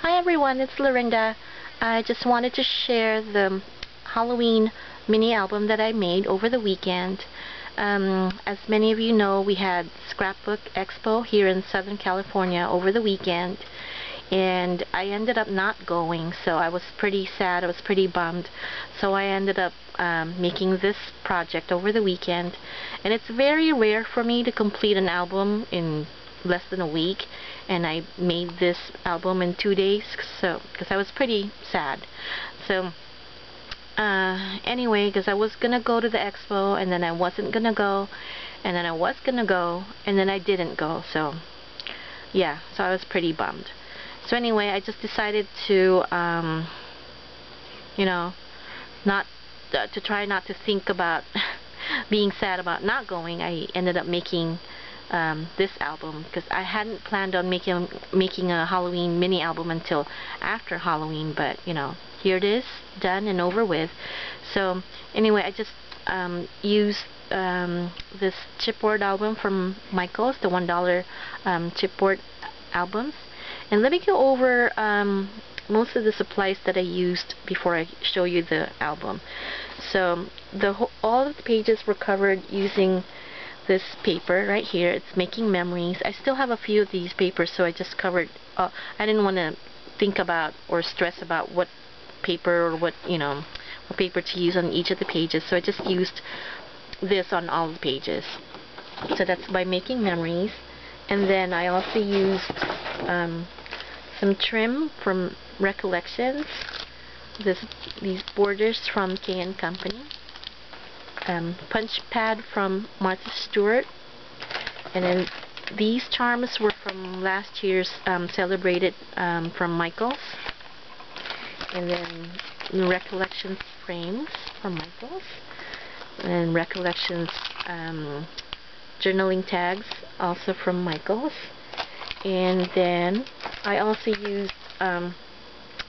Hi everyone, it's Lorinda. I just wanted to share the Halloween mini album that I made over the weekend. As many of you know, we had Scrapbook Expo here in Southern California over the weekend, and I ended up not going, so I was pretty sad, I was pretty bummed. So I ended up making this project over the weekend, and it's very rare for me to complete an album in less than a week, and I made this album in 2 days, so because I was pretty sad. So anyway, because I was gonna go to the expo, and then I wasn't gonna go, and then I was gonna go, and then I didn't go. So yeah, so I was pretty bummed. So anyway, I just decided to you know, not to try not to think about being sad about not going. I ended up making this album because I hadn't planned on making a Halloween mini album until after Halloween, but you know, here it is, done and over with. So anyway, I just used this chipboard album from Michaels, the $1 chipboard albums, and let me go over most of the supplies that I used before I show you the album. So all of the pages were covered using this paper right here. It's Making Memories. I still have a few of these papers, so I just covered. I didn't want to think about or stress about what paper or what paper to use on each of the pages, so I just used this on all the pages. So that's by Making Memories. And then I also used some trim from Recollections. These borders from K & Company. Punch pad from Martha Stewart, and then these charms were from last year's Celebrated from Michaels, and then Recollections frames from Michaels, and Recollections journaling tags also from Michaels. And then I also used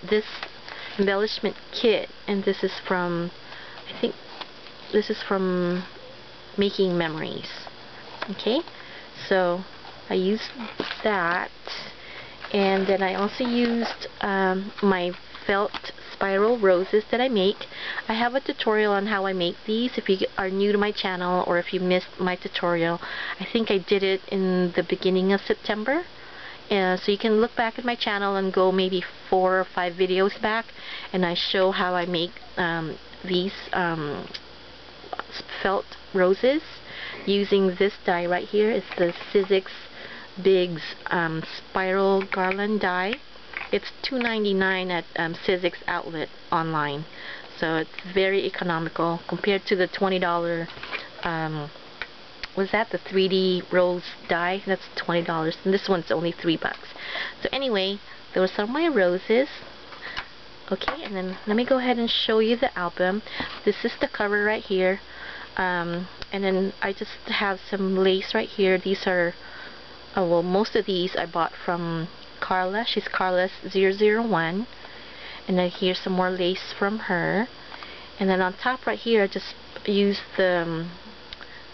this embellishment kit, and this is from, I think this is from Making Memories. Okay, so I used that, and then I also used my felt spiral roses that I make. I have a tutorial on how I make these if you are new to my channel, or if you missed my tutorial. I think I did it in the beginning of September. So you can look back at my channel and go maybe 4 or 5 videos back, and I show how I make these felt roses using this die right here. It's the Sizzix Biggs spiral garland die. It's $2.99 at Sizzix outlet online, so it's very economical compared to the $20 was that the 3D rose die? That's $20, and this one's only $3. So anyway, those are my roses. Okay, and then let me go ahead and show you the album. This is the cover right here. And then I just have some lace right here. These are, well, most of these I bought from Carla. She's Carla's 001. And then here's some more lace from her. And then on top right here, I just used the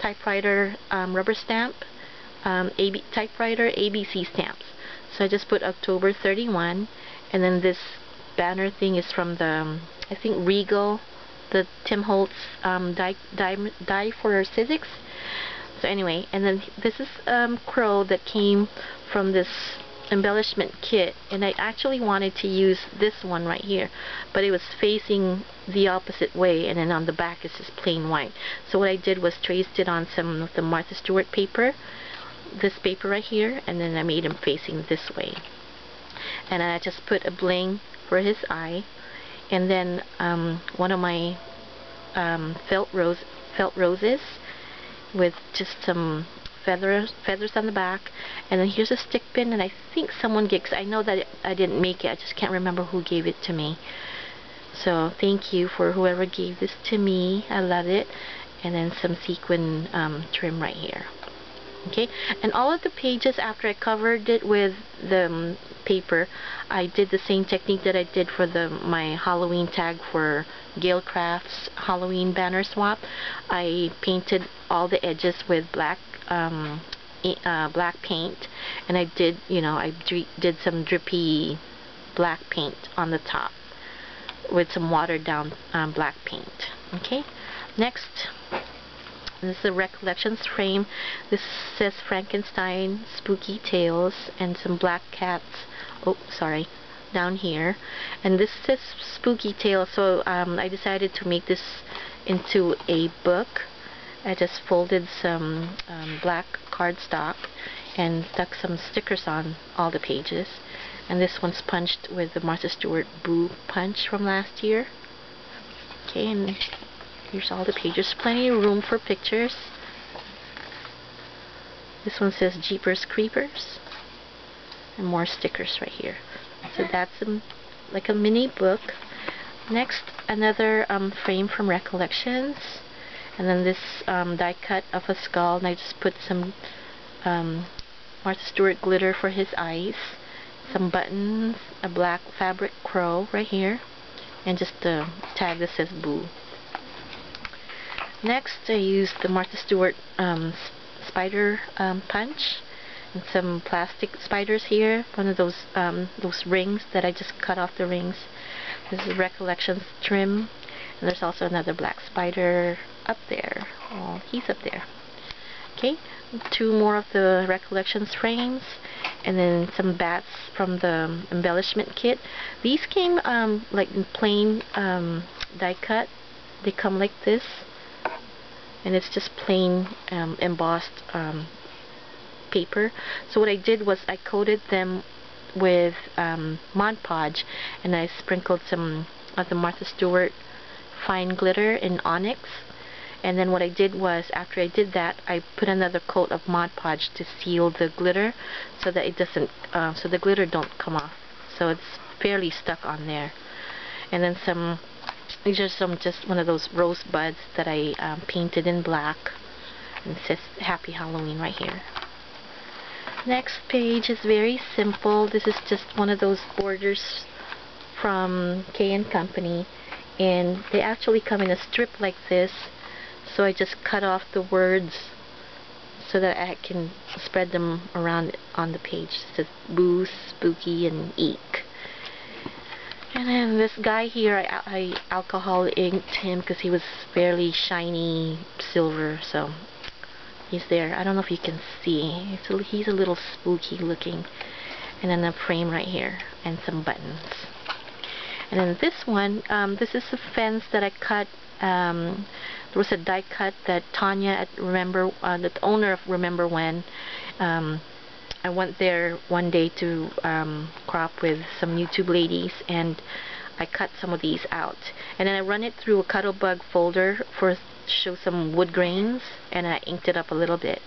typewriter rubber stamp, typewriter ABC stamps. So I just put October 31. And then this banner thing is from the, I think, Regal, the Tim Holtz die for Sizzix. So anyway, and then this is crow that came from this embellishment kit, and I actually wanted to use this one right here, but it was facing the opposite way, and then on the back is just plain white. So what I did was traced it on some of the Martha Stewart paper, this paper right here, and then I made him facing this way. And I just put a bling for his eye. And then one of my felt roses with just some feathers on the back. And then here's a stick pin, and I think someone gave, I know that I didn't make it, I just can't remember who gave it to me. So thank you for whoever gave this to me, I love it. And then some sequin trim right here. Okay, and all of the pages, after I covered it with the paper, I did the same technique that I did for my Halloween tag for Gail Crafts Halloween banner swap. I painted all the edges with black black paint, and I did, I did some drippy black paint on the top with some watered down black paint. Okay, next, this is a Recollections frame. This says Frankenstein, Spooky Tales, and some black cats. Oh, sorry, down here. And this says Spooky Tales, so I decided to make this into a book. I just folded some black cardstock and stuck some stickers on all the pages. And this one's punched with the Martha Stewart Boo punch from last year. Okay, and here's all the pages. Plenty of room for pictures. This one says Jeepers Creepers. And more stickers right here. So that's like a mini book. Next, another frame from Recollections. And then this die cut of a skull. And I just put some Martha Stewart glitter for his eyes. Some buttons, a black fabric crow right here, and just a tag that says Boo. Next, I used the Martha Stewart spider punch and some plastic spiders here. One of those rings that I just cut off the rings. This is Recollections trim, and there's also another black spider up there. Oh, he's up there. Okay, 2 more of the Recollections frames, and then some bats from the embellishment kit. These came like in plain die cut. They come like this, and it's just plain embossed paper. So what I did was I coated them with Mod Podge, and I sprinkled some of the Martha Stewart fine glitter in onyx. And then what I did was, after I did that, I put another coat of Mod Podge to seal the glitter, so that it doesn't, so the glitter don't come off. So it's fairly stuck on there. And then these are just one of those rosebuds that I painted in black, and it says Happy Halloween right here. Next page is very simple. This is just one of those borders from K & Company, and they actually come in a strip like this. So I just cut off the words so that I can spread them around on the page. It says Boo, Spooky, and Eek. And then this guy here, I alcohol inked him because he was fairly shiny silver, so he's there. I don't know if you can see. He's a little spooky looking. And then a frame right here, and some buttons. And then this one, this is the fence that I cut. There was a die cut that Tanya at the owner of Remember When. I went there one day to crop with some YouTube ladies, and I cut some of these out. And then I run it through a Cuttlebug folder to show some wood grains, and I inked it up a little bit.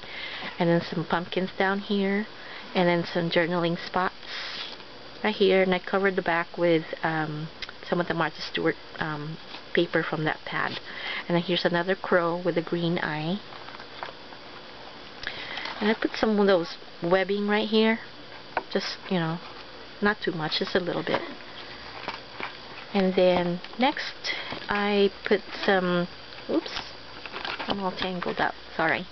And then some pumpkins down here, and then some journaling spots right here. And I covered the back with some of the Martha Stewart paper from that pad. And then here's another crow with a green eye. And I put some of those webbing right here. Just, you know, not too much, just a little bit. And then next I put some, oops, I'm all tangled up, sorry.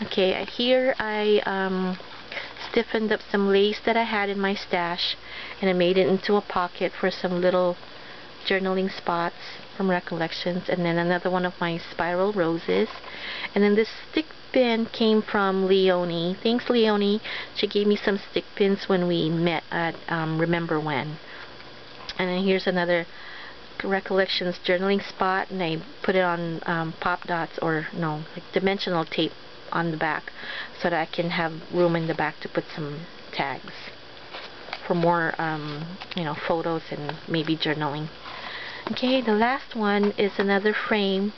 Okay, here I stiffened up some lace that I had in my stash, and I made it into a pocket for some little journaling spots from Recollections. And then another one of my spiral roses. And then this stick pin came from Leonie. Thanks, Leonie. She gave me some stick pins when we met at Remember When. And then here's another Recollections journaling spot, and I put it on pop dots, or no, like dimensional tape on the back, so that I can have room in the back to put some tags for more you know, photos and maybe journaling. Okay, the last one is another frame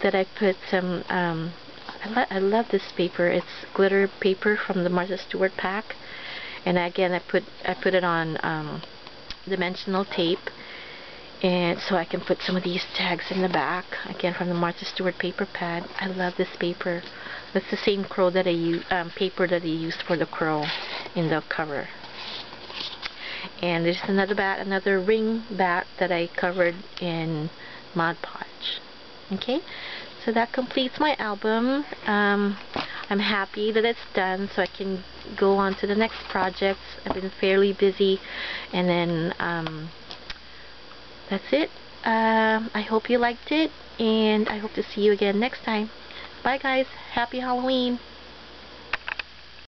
that I put some I love this paper. It's glitter paper from the Martha Stewart pack, and again I put it on dimensional tape, and so I can put some of these tags in the back, again from the Martha Stewart paper pad. I love this paper. That's the same crow that I used, paper that I used for the crow in the cover. And there's another ring bat that I covered in Mod Podge. Okay, so that completes my album. I'm happy that it's done, so I can go on to the next projects. I've been fairly busy, and then that's it. I hope you liked it, and I hope to see you again next time. Bye guys, happy Halloween.